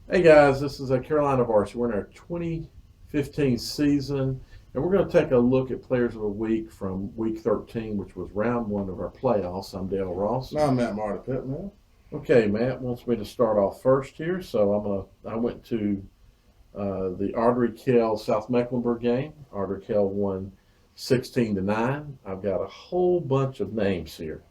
Hey guys, this is a Carolina Varsity. We're in our 2015 season, and we're going to take a look at Players of the Week from Week 13, which was round one of our playoffs. I'm Dale Ross. No, I'm Matt Marta Pittman. Okay, Matt wants me to start off first here, so I went to the Ardrey Kell South Mecklenburg game. Ardrey Kell won 16-9. I've got a whole bunch of names here.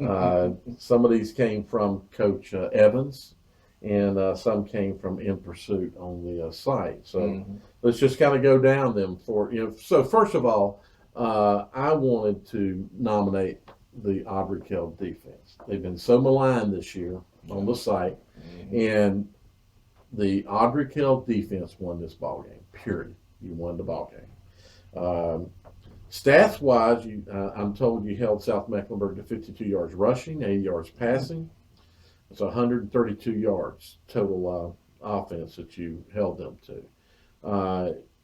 Some of these came from Coach Evans, and some came from Npursuit on the site. So let's just kind of go down them So first of all, I wanted to nominate the Ardrey Kell defense. They've been so maligned this year on the site, and the Ardrey Kell defense won this ball game. Period. You won the ball game. Stats wise, I'm told you held South Mecklenburg to 52 yards rushing, 80 yards passing. It's 132 yards total offense that you held them to.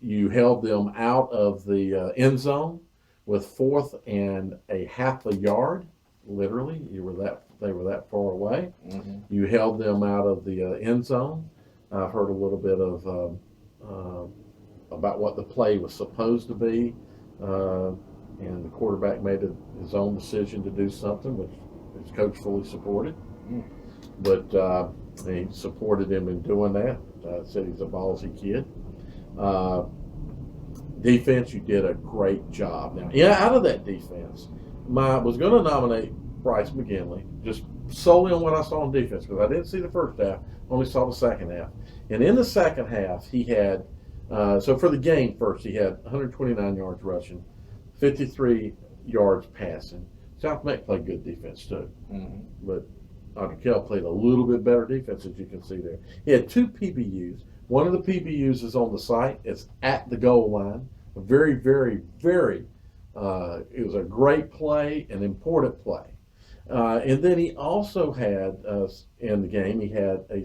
You held them out of the end zone with fourth and a half a yard. Literally, they were that far away. You held them out of the end zone. I've heard a little bit of about what the play was supposed to be. And the quarterback made his own decision to do something, which his coach fully supported. But he supported him in doing that. Said he's a ballsy kid. Defense, you did a great job. Now, out of that defense, I was going to nominate Bryce Maginley just solely on what I saw on defense because I didn't see the first half, only saw the second half. And in the second half, he had so for the game first, he had 129 yards rushing, 53 yards passing. South Meck played good defense too, but Ardrey Kell played a little bit better defense, as you can see there. He had two PBUs. One of the PBUs is on the site. It's at the goal line. A very, very, very. It was a great play, an important play. And then he also had in the game he had a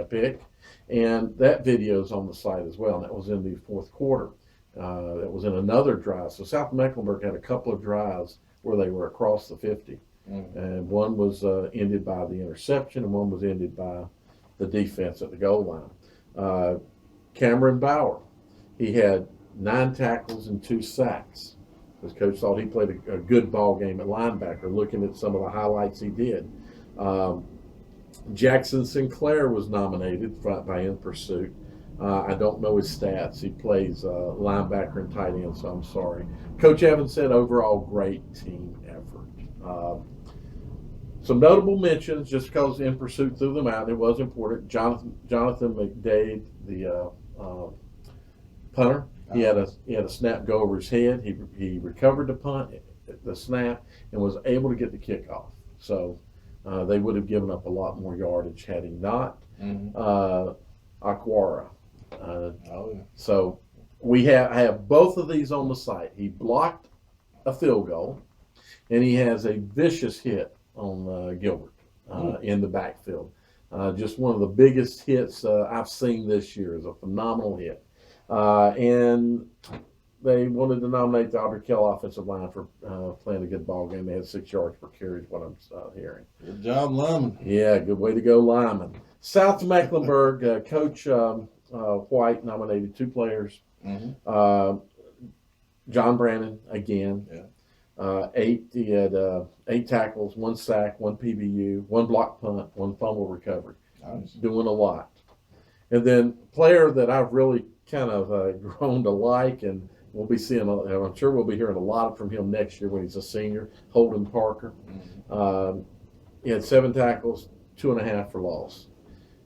pick, and that video's on the site as well. And that was in the fourth quarter. That was in another drive. So South Mecklenburg had a couple of drives where they were across the 50, and one was ended by the interception, and one was ended by the defense at the goal line. Cameron Bauer, he had 9 tackles and 2 sacks. His coach thought he played a good ball game at linebacker, looking at some of the highlights he did. Jackson Sinclair was nominated by Npursuit. I don't know his stats. He plays linebacker and tight end, so I'm sorry. Coach Evans said overall great team effort. Some notable mentions, just because Npursuit threw them out, it was important. Jonathan McDaid, the punter, he had a snap go over his head. He recovered the punt, the snap, and was able to get the kickoff. So they would have given up a lot more yardage had he not. Okwara. So I have both of these on the site. He blocked a field goal, and he has a vicious hit on Gilbert in the backfield. Just one of the biggest hits I've seen this year. Is a phenomenal hit. And they wanted to nominate the Ardrey Kell offensive line for playing a good ball game. They had 6 yards per carry, is what I'm hearing. Good job, Lyman. Yeah, good way to go, Lyman. South Mecklenburg, Coach White nominated 2 players. John Brannon, again. He had 8 tackles, 1 sack, 1 PBU, 1 block punt, 1 fumble recovery. Nice. Doing a lot. And then player that I've really kind of grown to like, and we'll be seeing, I'm sure we'll be hearing a lot from him next year when he's a senior, Holden Parker. He had 7 tackles, 2.5 for loss.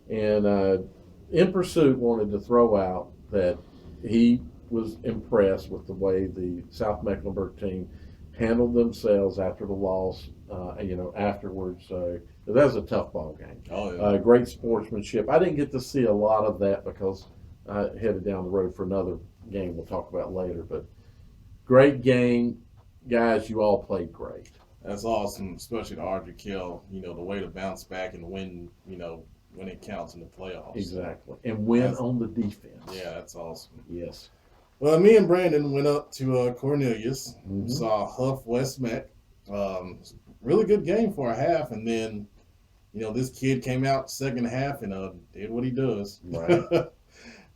And Npursuit wanted to throw out that he was impressed with the way the South Mecklenburg team handled themselves after the loss, afterwards. That was a tough ball game. Great sportsmanship. I didn't get to see a lot of that because I headed down the road for another game we'll talk about later. But great game. Guys, you all played great. That's awesome, especially the Ardrey Kell, the way to bounce back and win, when it counts in the playoffs. Exactly. And win on the defense. Yeah, that's awesome. Yes. Well, me and Brandon went up to Cornelius, saw Hough West Meck. Really good game for a half, and then, this kid came out second half and did what he does. Right.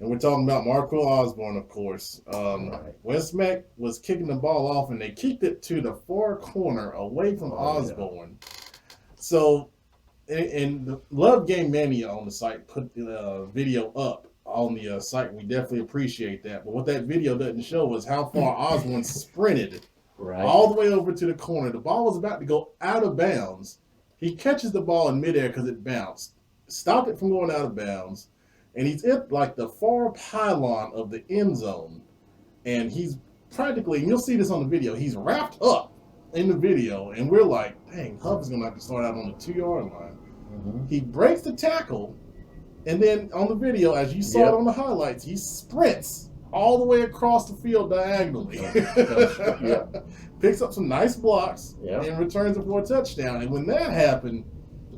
And we're talking about Marquil Osborne, of course. Right. West Meck was kicking the ball off, and they kicked it to the far corner away from Osborne. Yeah. So, and the Love Game Mania on the site put the video up on the site. We definitely appreciate that. But what that video doesn't show was how far Osborne sprinted all the way over to the corner. The ball was about to go out of bounds. He catches the ball in midair because it bounced, stopped it from going out of bounds. And he's at like the far pylon of the end zone. And he's practically, and you'll see this on the video, he's wrapped up in the video. And we're like, dang, Hough is going to have to start out on the 2-yard line. Mm-hmm. He breaks the tackle. And then on the video, as you saw it on the highlights, he sprints all the way across the field diagonally. Picks up some nice blocks and returns it for a touchdown. And when that happened,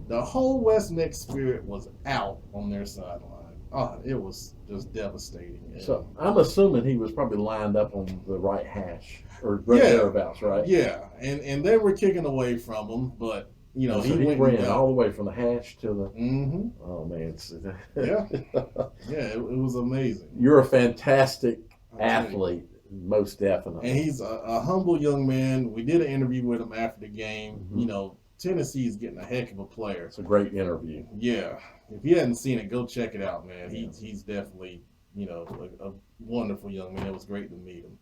the whole West Meck spirit was out on their sideline. Oh, it was just devastating. So I'm assuming he was probably lined up on the right hash or thereabouts, right? Yeah, and they were kicking away from him, but he ran all the way from the hash to the. Mm-hmm. Oh man, it was amazing. You're a fantastic athlete, most definitely. And he's a humble young man. We did an interview with him after the game. Mm-hmm. Tennessee's getting a heck of a player. It's a great interview. Yeah. If you hadn't seen it, go check it out, man. He's definitely, a wonderful young man. It was great to meet him.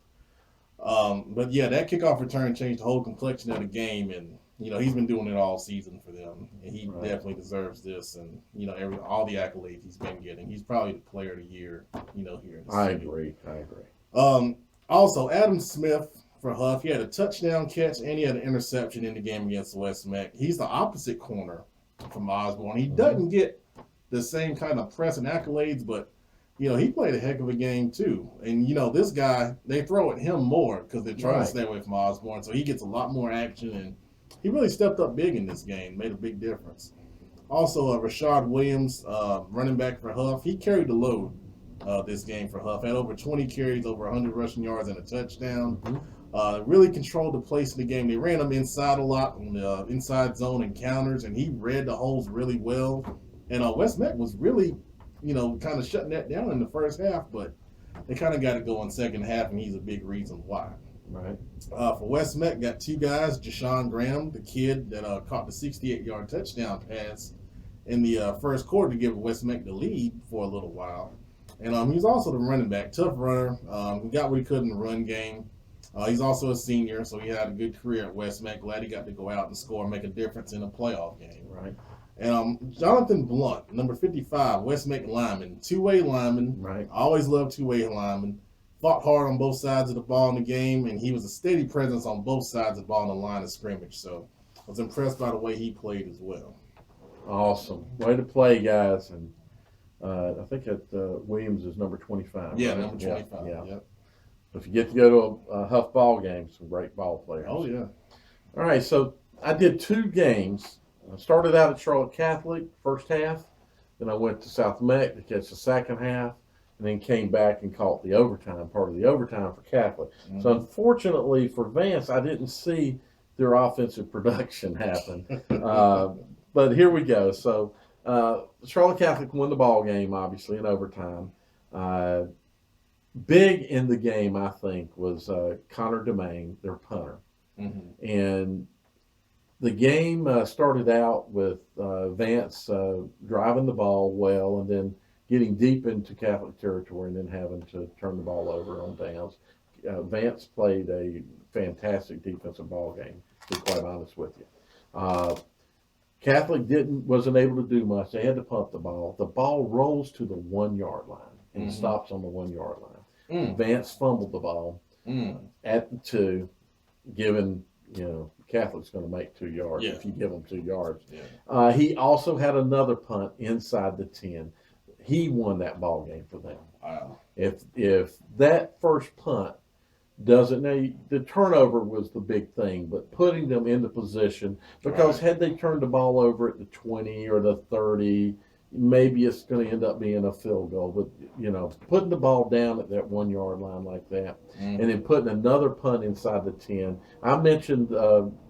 But yeah, that kickoff return changed the whole complexion of the game, and he's been doing it all season for them, and he definitely deserves this, and all the accolades he's been getting. He's probably the player of the year, here in the city. I agree. Also, Adam Smith for Hough, he had a touchdown catch and he had an interception in the game against West Meck. He's the opposite corner from Osborne. He doesn't get the same kind of press and accolades, but he played a heck of a game too. And this guy, they throw at him more because they're trying to stay away from Osborne, so he gets a lot more action, and he really stepped up big in this game, made a big difference. Also, Rashad Williams, running back for Hough, he carried the load this game for Hough. Had over 20 carries, over 100 rushing yards, and a touchdown. Really controlled the pace of the game. They ran him inside a lot on the inside zone encounters, and he read the holes really well. And West Meck was really, kind of shutting that down in the first half, but they kind of got to go in second half, and he's a big reason why. Right. For West Meck, got two guys, Jeshawn Graham, the kid that caught the 68-yard touchdown pass in the first quarter to give West Meck the lead for a little while. And he's also the running back, tough runner. He got what he could in the run game. He's also a senior, so he had a good career at West Meck. Glad he got to go out and score and make a difference in a playoff game. Right. And Jonathan Blount, number 55, West Meck lineman, two-way lineman. Right. Always loved two-way linemen. Fought hard on both sides of the ball in the game, and he was a steady presence on both sides of the ball in the line of scrimmage. So I was impressed by the way he played as well. Awesome. Way to play, guys. And I think that Williams is number 25. Yeah, right? number 25. Yeah. Yep. If you get to go to a Hough ball game, some great ball players. Oh, yeah. All right, so I did 2 games. I started out at Charlotte Catholic, first half. Then I went to South Meck to catch the second half, and then came back and caught the overtime, part of the overtime for Catholic. Mm-hmm. So unfortunately for Vance, I didn't see their offensive production happen. But here we go. So Charlotte Catholic won the ball game, obviously, in overtime. Big in the game, I think, was Connor Demaine, their punter. Mm-hmm. And the game started out with Vance driving the ball well and then getting deep into Catholic territory and then having to turn the ball over on downs. Vance played a fantastic defensive ball game, to be quite honest with you. Catholic wasn't able to do much. They had to punt the ball. The ball rolls to the 1-yard line and stops on the 1-yard line. Vance fumbled the ball at the 2, given, Catholic's going to make 2 yards if you give them 2 yards. Yeah. He also had another punt inside the 10. He won that ball game for them. Wow. If that first punt doesn't, now the turnover was the big thing, but putting them into position, because had they turned the ball over at the 20 or the 30, maybe it's going to end up being a field goal. But, putting the ball down at that 1-yard line like that, and then putting another punt inside the 10. I mentioned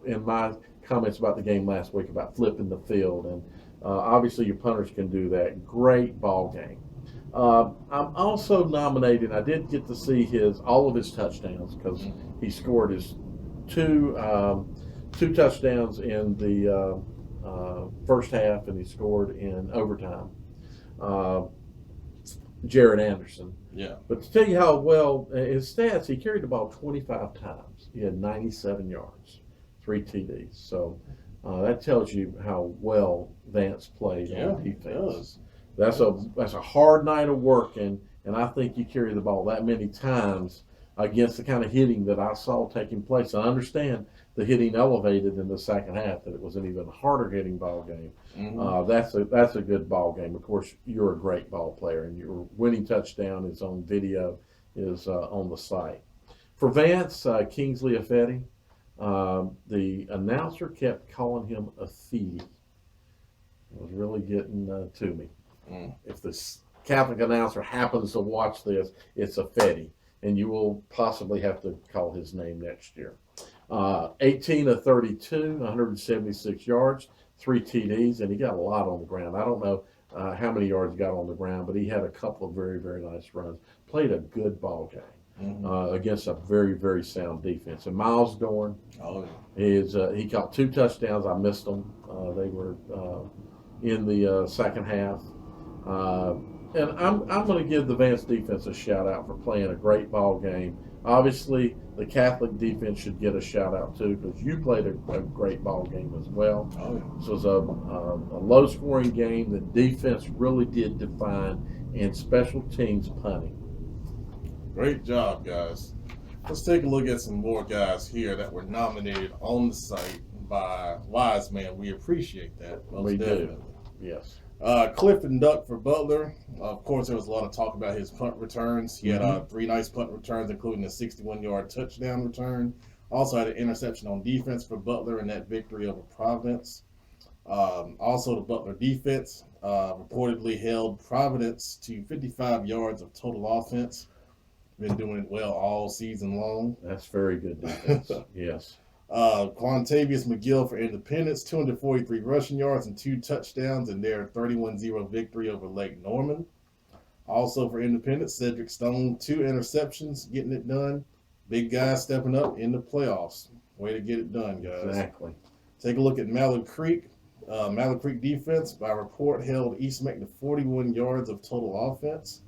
in my comments about the game last week about flipping the field, and Obviously, your punters can do that. Great ball game. I'm also nominating. I did get to see all of his touchdowns because he scored his two touchdowns in the first half, and he scored in overtime. Jaret Anderson. Yeah. But to tell you how well his stats, he carried the ball 25 times. He had 97 yards, 3 TDs. So that tells you how well Vance played on defense. That's a hard night of work, and I think you carry the ball that many times against the kind of hitting that I saw taking place. I understand the hitting elevated in the second half, that it was an even harder hitting ball game. That's a good ball game. Of course, you're a great ball player, and your winning touchdown is on video, is on the site. For Vance, Kingsley Ifedi, the announcer kept calling him Ifedi. It was really getting to me. If this Catholic announcer happens to watch this, it's Ifedi, and you will possibly have to call his name next year. 18 of 32, 176 yards, 3 TDs, and he got a lot on the ground. I don't know how many yards he got on the ground, but he had a couple of very, very nice runs. Played a good ball game against a very, very sound defense. And Myles Dorn, he caught 2 touchdowns. I missed them. They were in the second half. And I'm going to give the Vance defense a shout out for playing a great ball game. Obviously, the Catholic defense should get a shout out too, because you played a great ball game as well. This was a low scoring game. The defense really did define, and special teams punting. Great job, guys. Let's take a look at some more guys here that were nominated on the site by Wise Man. We appreciate that. We do. Yes. Clifton ducked for Butler. Of course, there was a lot of talk about his punt returns. He had 3 nice punt returns, including a 61-yard touchdown return. Also had an interception on defense for Butler in that victory over Providence. Also, the Butler defense reportedly held Providence to 55 yards of total offense. Been doing it well all season long. That's very good defense. Yes. Quantavious Mcgill for Independence, 243 rushing yards and 2 touchdowns in their 31-0 victory over Lake Norman. Also for Independence, Cedric Stone, 2 interceptions, getting it done. Big guy stepping up in the playoffs. Way to get it done, guys. Exactly. Take a look at Mallard Creek. Mallard Creek defense, by report, held East Meck to 41 yards of total offense.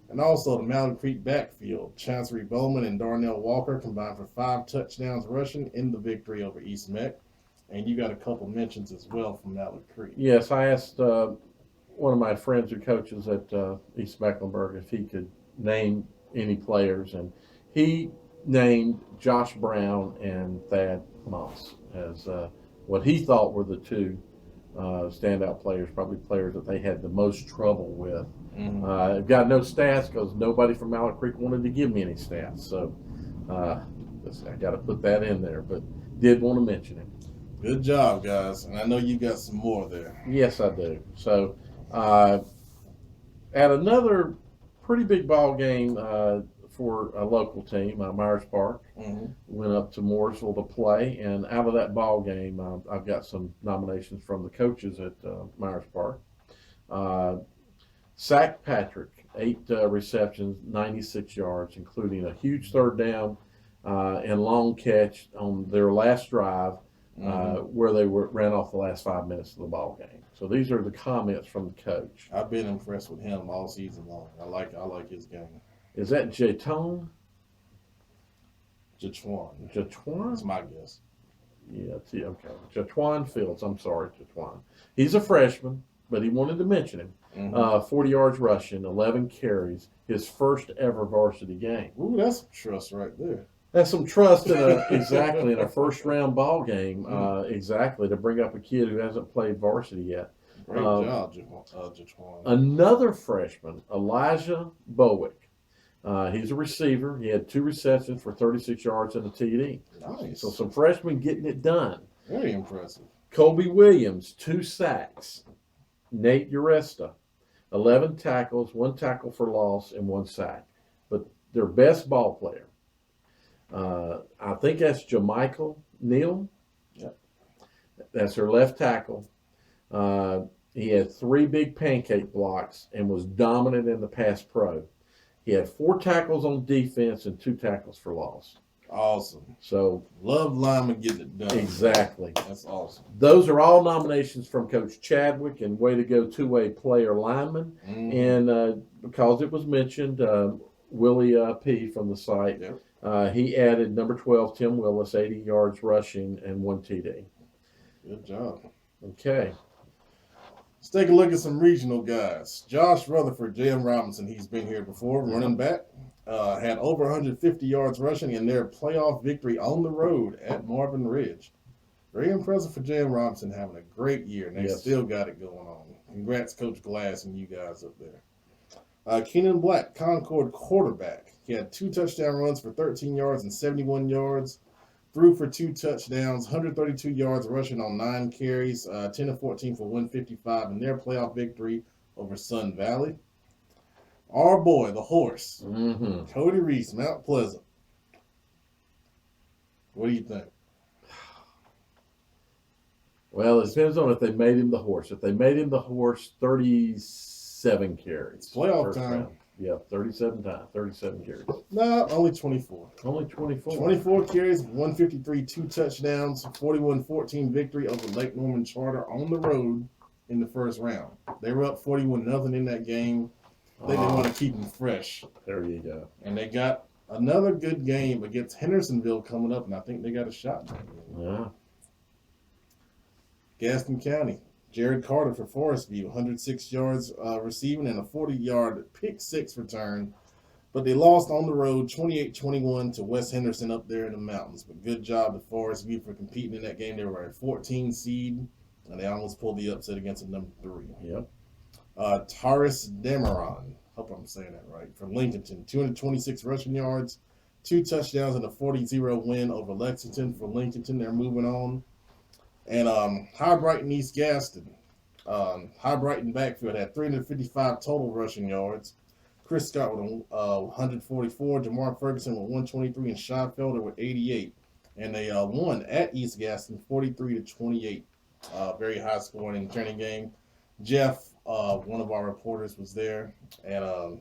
And also the Mallard Creek backfield. Chancery Bowman and Darnell Walker combined for 5 touchdowns rushing in the victory over East Meck. And you got a couple mentions as well from Mallard Creek. Yes, I asked one of my friends who coaches at East Mecklenburg if he could name any players, and he named Josh Brown and Thad Moss as what he thought were the 2 standout players, probably players that they had the most trouble with. I've got no stats because nobody from Mallard Creek wanted to give me any stats. So I got to put that in there, but did want to mention it. Good job, guys. And I know you got some more there. Yes, I do. So at another pretty big ball game for a local team, Myers Park, went up to Mooresville to play. And out of that ball game, I've got some nominations from the coaches at Myers Park. Sack Patrick, 8 receptions, 96 yards, including a huge third down and long catch on their last drive where they ran off the last 5 minutes of the ball game. So these are the comments from the coach. I've been impressed with him all season long. I like his game. Is that Jeshawn? Jeshawn. Jeshawn? That's my guess. Yeah, okay. Jeshawn Fields. I'm sorry, Jeshawn. He's a freshman, but he wanted to mention him. 40 yards rushing, 11 carries, his first ever varsity game. Ooh, that's some trust right there. That's some trust in a first round ball game, exactly, to bring up a kid who hasn't played varsity yet. Great job, Jeshawn. Another freshman, Elijah Bowick. He's a receiver. He had 2 receptions for 36 yards and a TD. Nice. So some freshmen getting it done. Very impressive. Colby Williams, 2 sacks. Nate Uresta, 11 tackles, 1 tackle for loss, and 1 sack. But their best ball player, I think that's Jamichael Neal. Yep. That's their left tackle. He had 3 big pancake blocks and was dominant in the pass pro. He had 4 tackles on defense and 2 tackles for loss. Awesome. So love linemen getting it done. Exactly. That's awesome. Those are all nominations from Coach Chadwick, and way to go two-way player lineman. And because it was mentioned, Willie P. from the site, he added number 12, Tim Willis, 80 yards rushing and 1 TD. Good job. Okay. Let's take a look at some regional guys. Josh Rutherford, J.M. Robinson, he's been here before, running back. Had over 150 yards rushing in their playoff victory on the road at Marvin Ridge. Very impressive for J.M. Robinson, having a great year, and they still got it going on. Congrats, Coach Glass, and you guys up there. Keenan Black, Concord quarterback. He had 2 touchdown runs for 13 yards and 71 yards. Threw for 2 touchdowns, 132 yards rushing on 9 carries, 10 of 14 for 155 in their playoff victory over Sun Valley. Our boy, the horse, Cody Reese, Mount Pleasant. What do you think? Well, it depends on if they made him the horse. If they made him the horse, 37 carries. It's playoff time. Round. Yeah, 37 carries. No, only 24. Only 24. 24 carries, 153, 2 touchdowns, 41-14 victory over Lake Norman Charter on the road in the first round. They were up 41-0 in that game. They didn't want to keep them fresh. There you go. And they got another good game against Hendersonville coming up, and I think they got a shot. Yeah. Gaston County. Jared Carter for Forest View, 106 yards receiving and a 40-yard pick 6 return. But they lost on the road 28-21 to West Henderson up there in the mountains. But good job to Forest View for competing in that game. They were a 14 seed, and they almost pulled the upset against the number 3. Yep. Taurus Demeron, hope I'm saying that right, from Lincolnton, 226 rushing yards, 2 touchdowns, and a 40-0 win over Lexington for Lincolnton. They're moving on. And High Brighton East Gaston. High Brighton backfield had 355 total rushing yards. Chris Scott with 144, Jamar Ferguson with 123, and Sean Felder with 88. And they won at East Gaston 43-28. Very high scoring training game. Jeff, one of our reporters, was there, and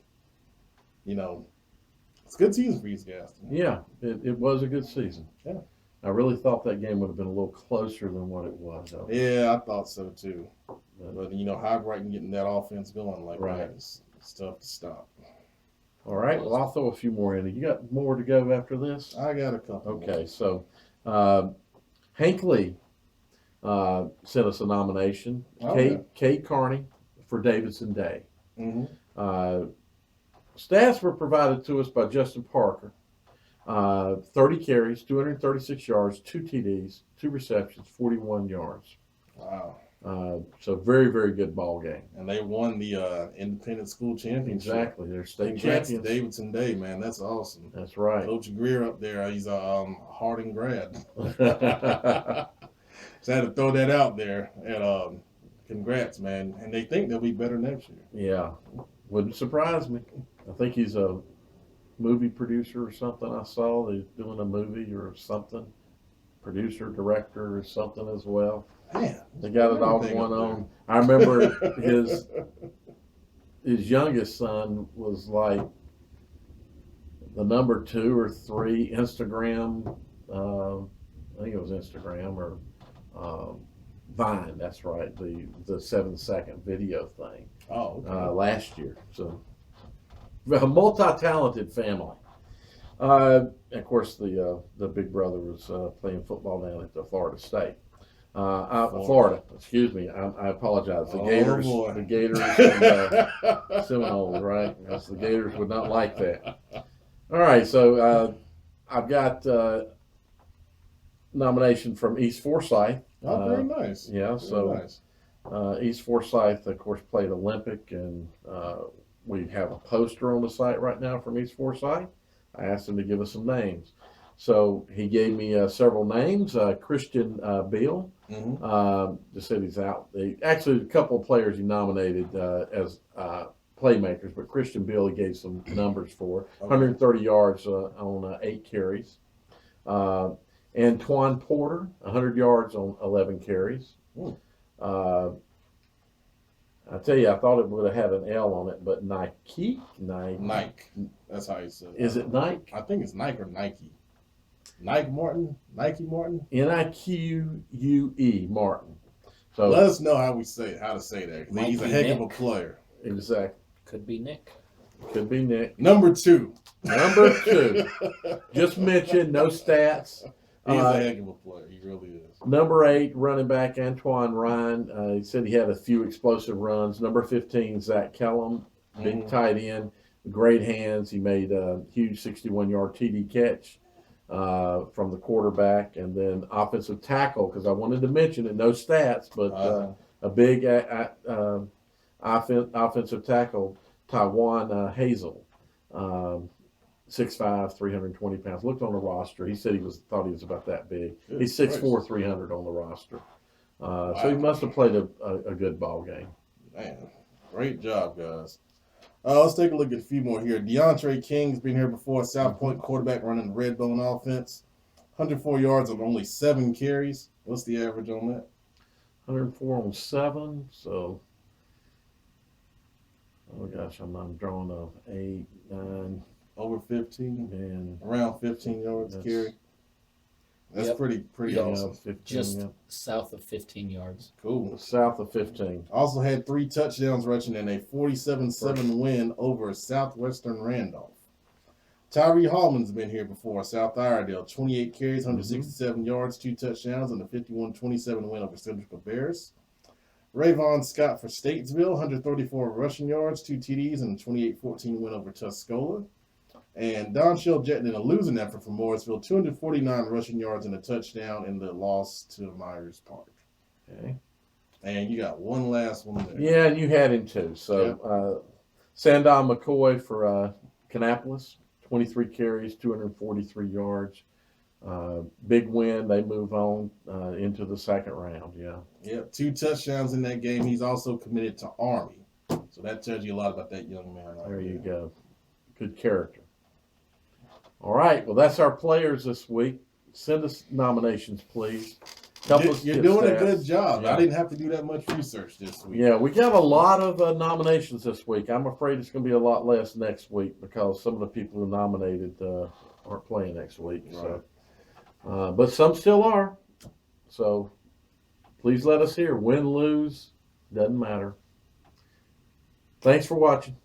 it's a good season for East Gaston. Yeah, it was a good season. Yeah. I really thought that game would have been a little closer than what it was. Though. Yeah, I thought so too. But High Brighton getting that offense going like that is tough to stop. All right, well, I'll throw a few more in. You got more to go after this? I got a couple. Okay, so Hank Lee sent us a nomination. Kate Carney for Davidson Day. Stats were provided to us by Justin Parker. 30 carries, 236 yards, 2 TDs, 2 receptions, 41 yards. Wow. So very, very good ball game. And they won the independent school championship. Exactly. They're state Congrats champions. to Davidson Day, man. That's awesome. That's right. Coach Greer up there, he's a Harding grad. So I had to throw that out there. And congrats, man. And they think they'll be better next year. Yeah. Wouldn't surprise me. I think he's a movie producer or something. I saw they're doing a movie or something. Producer, director, or something as well. Man, they got it all going on. I remember his youngest son was like the number 2 or 3 Instagram. I think it was Instagram or Vine. That's right, the 7-second video thing. Oh, okay. Last year. So a multi-talented family. Of course, the big brother was playing football down at the Florida State. Florida, excuse me. I apologize. The Gators, the Gators, and Seminoles, right? Because the Gators would not like that. All right, so I've got nomination from East Forsyth. Oh, very nice. Yeah, so nice. East Forsyth, of course, played Olympic, and we have a poster on the site right now from East Forsyth. I asked him to give us some names. So he gave me several names. Christian Beal, just said he's out. Actually, a couple of players he nominated as playmakers, but Christian Beal he gave some numbers for. 130 yards on 8 carries. Antoine Porter, 100 yards on 11 carries. I tell you, I thought it would have had an L on it, but Nike. That's how you say it. Is it Nike? I think it's Nike or Nike. Nike Martin. Nique Martin. So let us know how to say that. He's a heck of a player. Exactly. Could be Nick. Could be Nick. Number 2. Just mentioned, no stats. He's a heck of a player. He really is. Number 8, running back Antoine Ryan. He said he had a few explosive runs. Number 15, Zach Kellum, big tight end, great hands. He made a huge 61-yard TD catch from the quarterback. And then offensive tackle, because I wanted to mention it, no stats, but a big offensive tackle, Taiwan Hazel. 6'5", 320 pounds. Looked on the roster. He said thought he was about that big. He's 6'4", 300 on the roster. So he must have played a good ball game. Man, great job, guys. Let's take a look at a few more here. DeAndre King's been here before. South Point quarterback running the Redbone offense. 104 yards on only 7 carries. What's the average on that? 104 on 7. So, oh gosh, I'm drawing a 8, 9. Over 15, and around 15 yards carry. That's pretty awesome. 15, Just south of 15 yards. Cool. South of 15. Also had 3 touchdowns rushing in a 47-7 win over Southwestern Randolph. Tyree Hallman's been here before. South Iredale, 28 carries, 167 yards, 2 touchdowns, and a 51-27 win over Central Bears. Rayvon Scott for Statesville, 134 rushing yards, 2 TDs, and a 28-14 win over Tuscola. And Don Shell Jetton in a losing effort for Morrisville, 249 rushing yards and a touchdown in the loss to Myers Park. Okay. And you got one last one there. Yeah, and you had him too. So Sandon McCoy for Kannapolis, 23 carries, 243 yards. Big win. They move on into the second round. Yeah. Yep, 2 touchdowns in that game. He's also committed to Army. So that tells you a lot about that young man. There you go. Good character. All right. Well, that's our players this week. Send us nominations, please. You're doing a good job. Yeah. I didn't have to do that much research this week. Yeah, we got a lot of nominations this week. I'm afraid it's going to be a lot less next week because some of the people who nominated aren't playing next week. Right. So, but some still are. So please let us hear. Win, lose, doesn't matter. Thanks for watching.